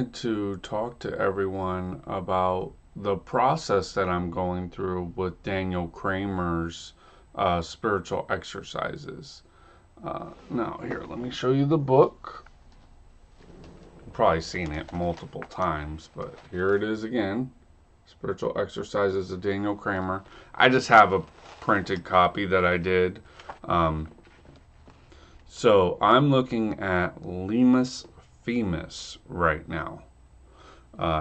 To talk to everyone about the process that I'm going through with Daniel Cramer's spiritual exercises. Now, here, let me show you the book. You've probably seen it multiple times, but here it is again. Spiritual Exercises of Daniel Cramer. I just have a printed copy that I did. Um, so I'm looking at Limus Fimus right now.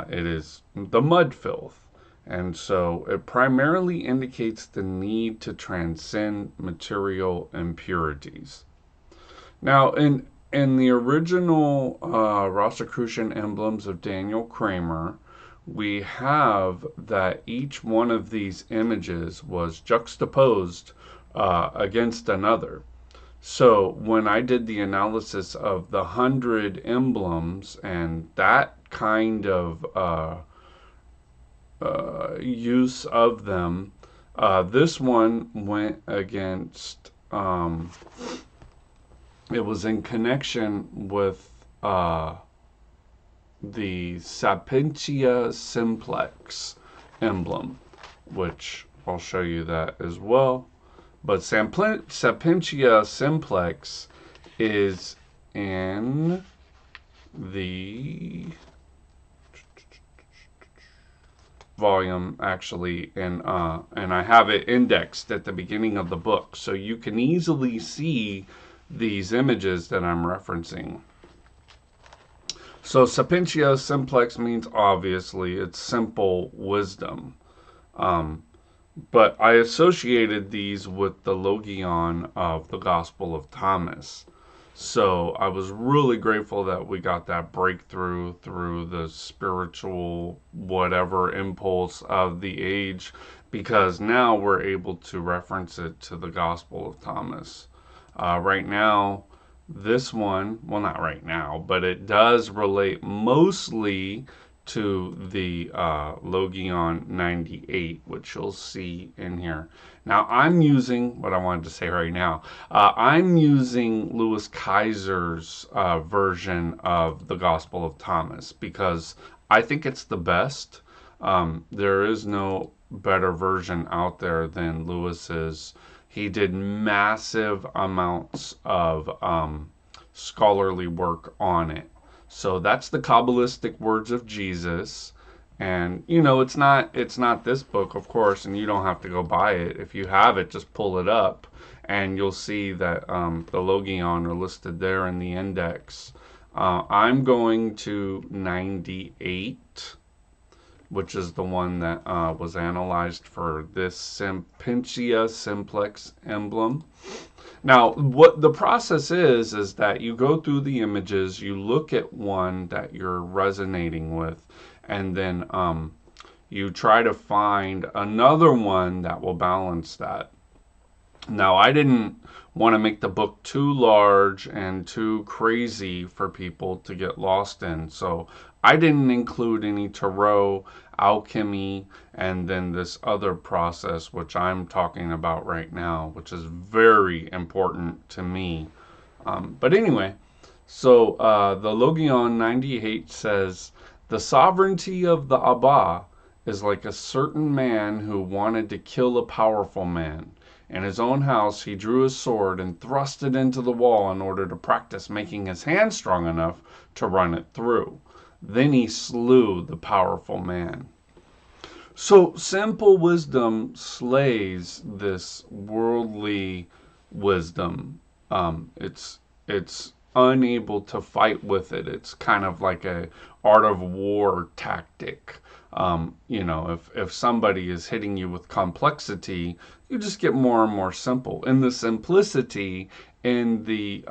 It is the mud filth. And so it primarily indicates the need to transcend material impurities. Now, in the original Rosicrucian emblems of Daniel Cramer, we have that each one of these images was juxtaposed against another. So when I did the analysis of the 100 emblems and that kind of use of them, this one went against, it was in connection with the Sapentia Simplex emblem, which I'll show you that as well. But Sapentia Simplex is in the volume actually, and I have it indexed at the beginning of the book, so you can easily see these images that I'm referencing. So Sapentia Simplex means obviously it's simple wisdom. But I associated these with the Logion of the Gospel of Thomas. So I was really grateful that we got that breakthrough through the spiritual whatever impulse of the age, because now we're able to reference it to the Gospel of Thomas. Right now, this one, well, not right now, but it does relate mostly to the Logion 98, which you'll see in here. Now, I'm using what I wanted to say right now. I'm using Louis Kaiser's version of the Gospel of Thomas because I think it's the best. There is no better version out there than Lewis's. He did massive amounts of scholarly work on it. So that's the Kabbalistic words of Jesus. And it's not this book, of course, and you don't have to go buy it. If you have it, just pull it up, and you'll see that the Logion are listed there in the index. I'm going to 98, which is the one that was analyzed for this Sapentia Simplex emblem. Now, what the process is that you go through the images, you look at one that you're resonating with, and then you try to find another one that will balance that. Now, I didn't want to make the book too large and too crazy for people to get lost in, so I didn't include any tarot, alchemy, and then this other process, which I'm talking about right now, which is very important to me. But anyway, so the Logion 98 says, the sovereignty of the Abba is like a certain man who wanted to kill a powerful man. In his own house, he drew his sword and thrust it into the wall in order to practice making his hand strong enough to run it through. Then he slew the powerful man. So simple wisdom slays this worldly wisdom. It's unable to fight with it. It's kind of like a art of war tactic. If somebody is hitting you with complexity, you just get more and more simple. In the simplicity, in the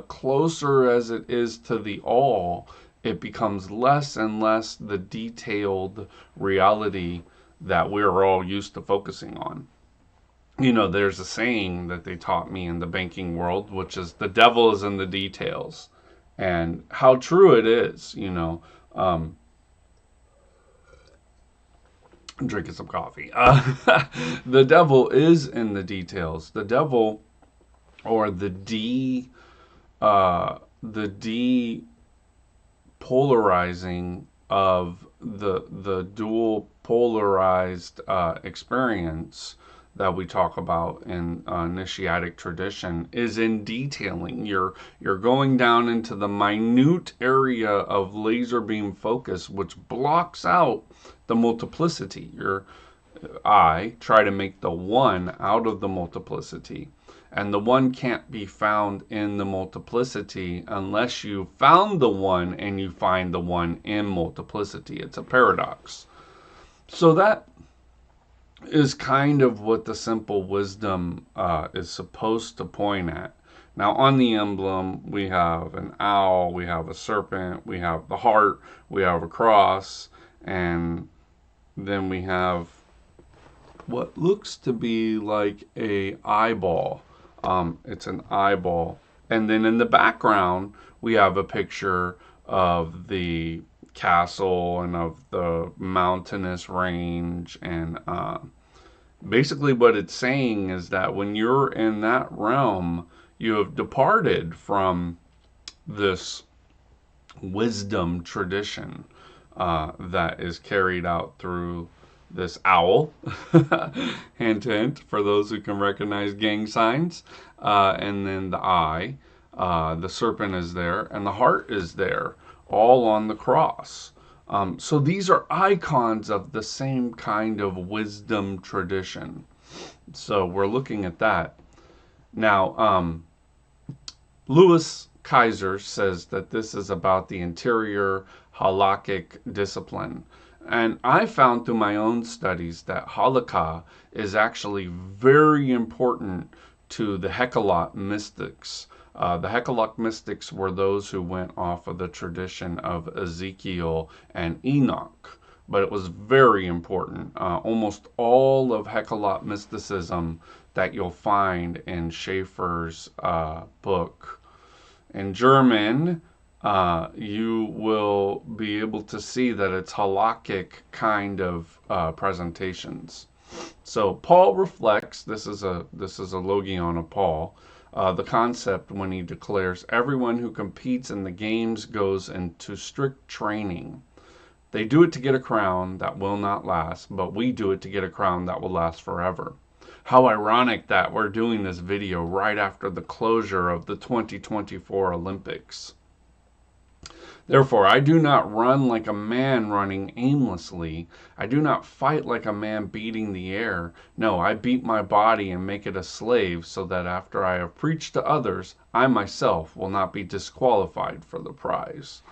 closer as it is to the all, it becomes less and less the detailed reality that we're all used to focusing on. There's a saying that they taught me in the banking world, which is the devil is in the details. And how true it is. I'm drinking some coffee. The devil is in the details. The devil, or the D polarizing of the dual polarized experience that we talk about in initiatic tradition is in detailing. You're going down into the minute area of laser beam focus, which blocks out the multiplicity. I try to make the one out of the multiplicity. And the one can't be found in the multiplicity unless you found the one and you find the one in multiplicity. It's a paradox. So that is kind of what the simple wisdom is supposed to point at. Now, on the emblem, we have an owl, we have a serpent, we have the heart, we have a cross, and then we have what looks to be like a eyeball. It's an eyeball. And then in the background, we have a picture of the castle and of the mountainous range. And basically, what it's saying is that when you're in that realm, you have departed from this wisdom tradition that is carried out through this owl, hint, hint, for those who can recognize gang signs, and then the eye, the serpent is there, and the heart is there, all on the cross. So these are icons of the same kind of wisdom tradition. So we're looking at that. Now, Louis Kaiser says that this is about the interior halakhic discipline. And I found through my own studies that halakha is actually very important to the Hekkalot mystics. The Hekkalot mystics were those who went off of the tradition of Ezekiel and Enoch. But it was very important. Almost all of Hekkalot mysticism that you'll find in Schaeffer's book. In German, you will be able to see that it's halakhic kind of presentations. So Paul reflects. This is a logion of Paul. The concept when he declares everyone who competes in the games goes into strict training. They do it to get a crown that will not last, but we do it to get a crown that will last forever. How ironic that we're doing this video right after the closure of the 2024 Olympics. Therefore, I do not run like a man running aimlessly. I do not fight like a man beating the air. No, I beat my body and make it a slave so that after I have preached to others, I myself will not be disqualified for the prize.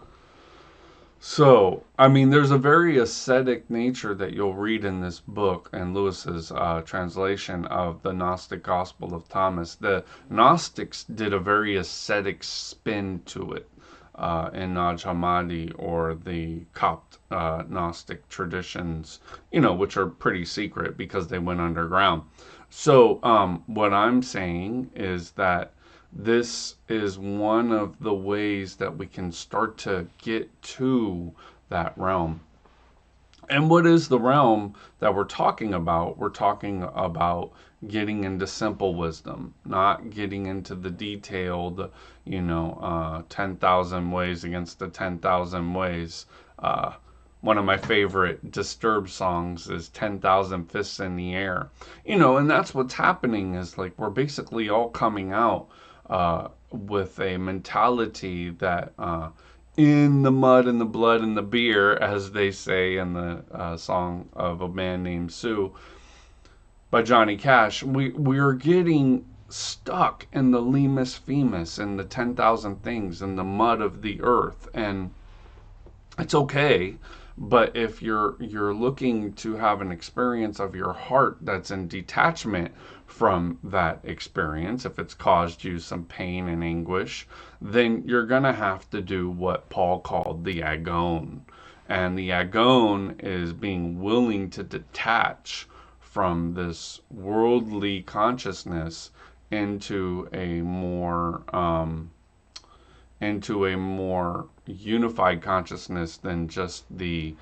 So, I mean, there's a very ascetic nature that you'll read in this book and Lewis's translation of the Gnostic Gospel of Thomas. The Gnostics did a very ascetic spin to it in Naj Hammadi or the Copt Gnostic traditions, which are pretty secret because they went underground. So, what I'm saying is that this is one of the ways that we can start to get to that realm. And what is the realm that we're talking about? We're talking about getting into simple wisdom, not getting into the detailed, 10,000 ways against the 10,000 ways. One of my favorite Disturbed songs is 10,000 Fists in the Air. And that's what's happening is like we're basically all coming out with a mentality that in the mud and the blood and the beer, as they say in the song of a man named Sue by Johnny Cash, we are getting stuck in the Limus Fimus and the 10,000 things in the mud of the earth. And it's okay. But if you're looking to have an experience of your heart that's in detachment from that experience, if it's caused you some pain and anguish, then you're going to have to do what Paul called the agon. And the agon is being willing to detach from this worldly consciousness into a more unified consciousness than just the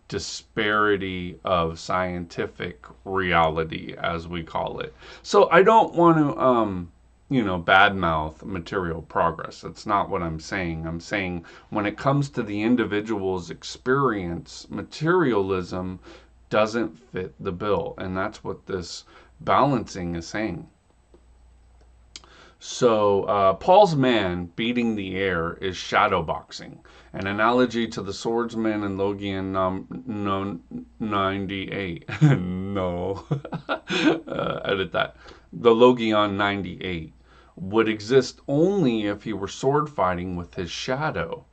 disparity of scientific reality, as we call it. So I don't want to badmouth material progress. That's not what I'm saying. I'm saying when it comes to the individual's experience, materialism doesn't fit the bill. And that's what this balancing is saying. So, Paul's man beating the air is shadow boxing, an analogy to the swordsman in Logian 98. No, edit that. The Logion 98 would exist only if he were sword fighting with his shadow.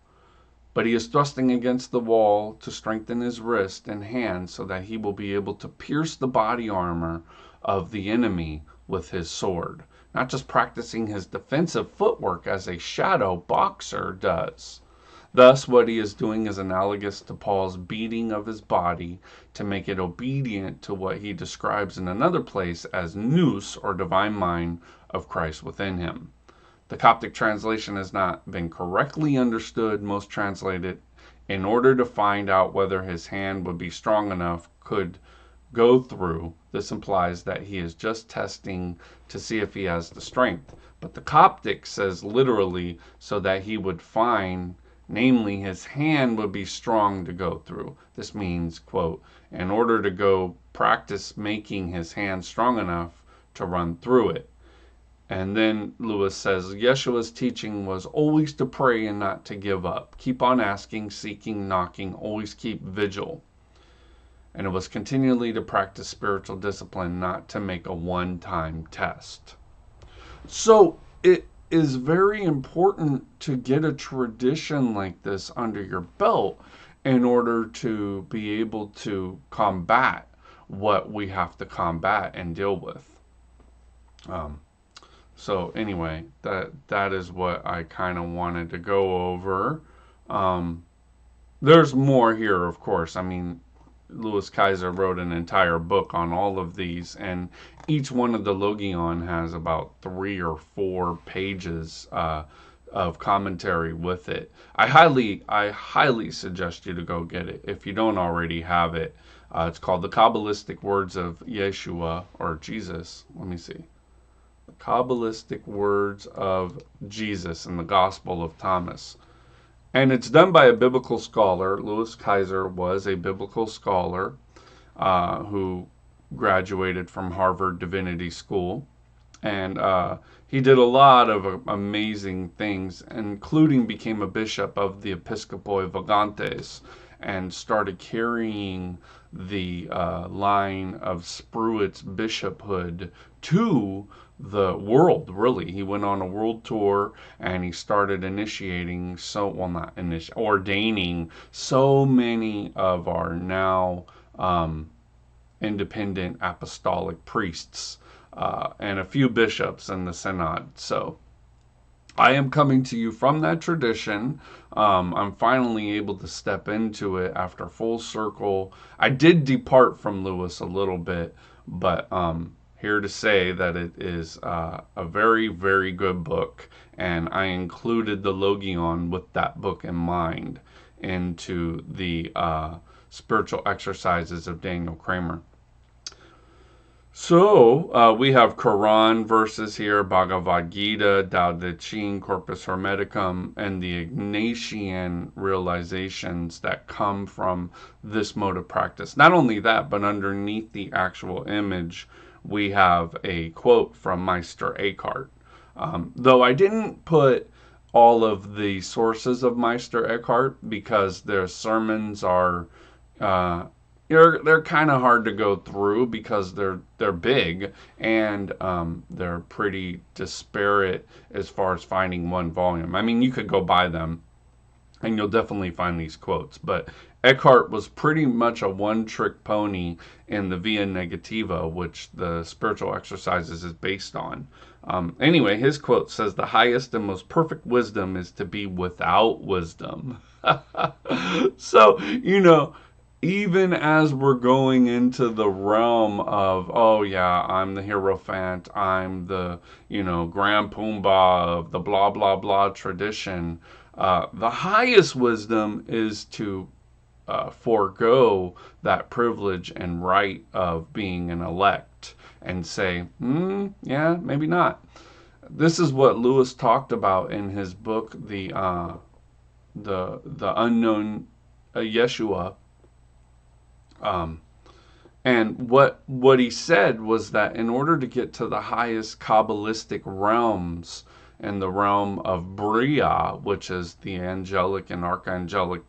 But he is thrusting against the wall to strengthen his wrist and hand so that he will be able to pierce the body armor of the enemy with his sword, not just practicing his defensive footwork as a shadow boxer does. Thus, what he is doing is analogous to Paul's beating of his body to make it obedient to what he describes in another place as nous, or divine mind, of Christ within him. The Coptic translation has not been correctly understood. Most translate it in order to find out whether his hand would be strong enough could go through. This implies that he is just testing to see if he has the strength. But the Coptic says literally so that he would find, namely his hand would be strong to go through. This means, quote, in order to go practice making his hand strong enough to run through it. And then Lewis says, Yeshua's teaching was always to pray and not to give up. Keep on asking, seeking, knocking, always keep vigil. And it was continually to practice spiritual discipline, not to make a one-time test. So it is very important to get a tradition like this under your belt in order to be able to combat what we have to combat and deal with. So anyway, that is what I kind of wanted to go over. There's more here, of course. I mean, Louis Kaiser wrote an entire book on all of these, and each one of the Logion has about 3 or 4 pages of commentary with it. I highly suggest you to go get it if you don't already have it. It's called The Kabbalistic Words of Yeshua, or Jesus. Let me see. The Kabbalistic Words of Jesus in the Gospel of Thomas. And it's done by a biblical scholar. Louis Kaiser was a biblical scholar who graduated from Harvard Divinity School. And he did a lot of amazing things, including became a bishop of the Episcopoi Vagantes and started carrying the line of Spruitt's bishophood to the world, really. He went on a world tour and he started ordaining so many of our now independent apostolic priests and a few bishops in the synod. So I am coming to you from that tradition. I'm finally able to step into it after full circle. I did depart from Lewis a little bit, but here to say that it is a very, very good book, and I included the Logion with that book in mind into the spiritual exercises of Daniel Cramer. So we have Quran verses here, Bhagavad Gita, Tao Te Ching, Corpus Hermeticum, and the Ignatian realizations that come from this mode of practice. Not only that, but underneath the actual image, we have a quote from Meister Eckhart. Though I didn't put all of the sources of Meister Eckhart because their sermons are they're kind of hard to go through because they're big and they're pretty disparate as far as finding one volume. I mean, you could go buy them and you'll definitely find these quotes, but Eckhart was pretty much a one-trick pony in the Via Negativa, which the spiritual exercises is based on. Anyway, his quote says, "The highest and most perfect wisdom is to be without wisdom." So, even as we're going into the realm of, oh yeah, I'm the Hierophant, I'm the, Grand Pumbaa of the blah, blah, blah tradition, the highest wisdom is to forego that privilege and right of being an elect and say, yeah, maybe not. this is what Lewis talked about in his book, the unknown Yeshua. Um, and what he said was that in order to get to the highest Kabbalistic realms, in the realm of Bria, which is the angelic and archangelic,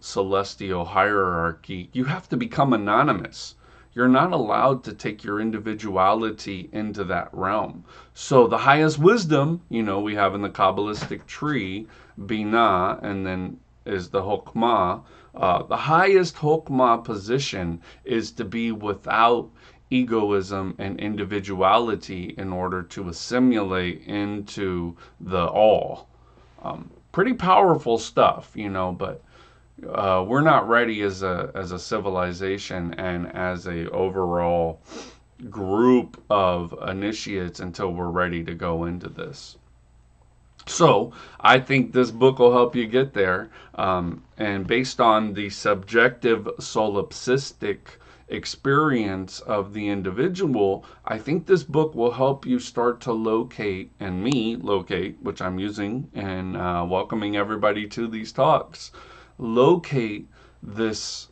celestial hierarchy, you have to become anonymous. You're not allowed to take your individuality into that realm. So the highest wisdom, we have in the Kabbalistic tree, Binah, and then is the Hokmah. The highest Hokmah position is to be without egoism and individuality in order to assimilate into the all. Pretty powerful stuff, but we're not ready as a civilization and as a overall group of initiates until we're ready to go into this. So I think this book will help you get there. And based on the subjective solipsistic experience of the individual, I think this book will help you start to locate, and me locate, which I'm using and welcoming everybody to these talks, locate this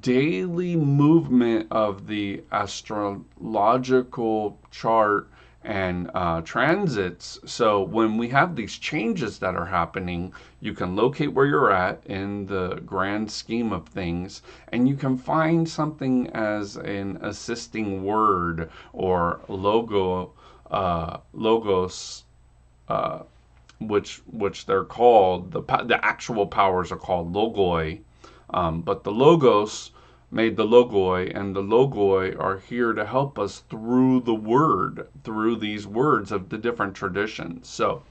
daily movement of the astrological chart and transits. So when we have these changes that are happening, you can locate where you're at in the grand scheme of things, and you can find something as an assisting word or logos, which they're called. The actual powers are called logoi, but the logos made the logoi, and the logoi are here to help us through these words of the different traditions. So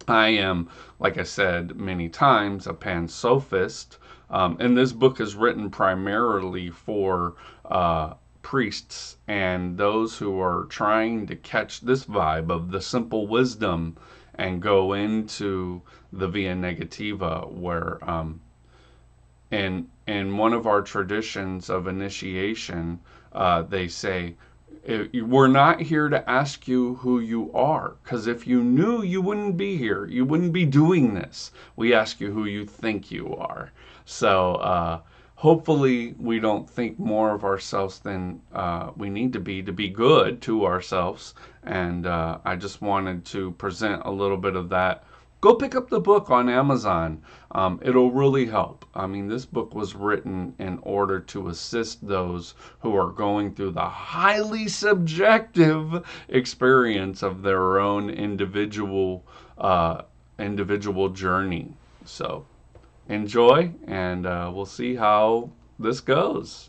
I am, like I said many times, a pansophist, and this book is written primarily for priests and those who are trying to catch this vibe of the simple wisdom and go into the via negativa, where in one of our traditions of initiation, they say, we're not here to ask you who you are, because if you knew, you wouldn't be here. You wouldn't be doing this. We ask you who you think you are. So hopefully we don't think more of ourselves than we need to be good to ourselves. And I just wanted to present a little bit of that. Go pick up the book on Amazon. It'll really help. I mean, this book was written in order to assist those who are going through the highly subjective experience of their own individual journey. So enjoy, and we'll see how this goes.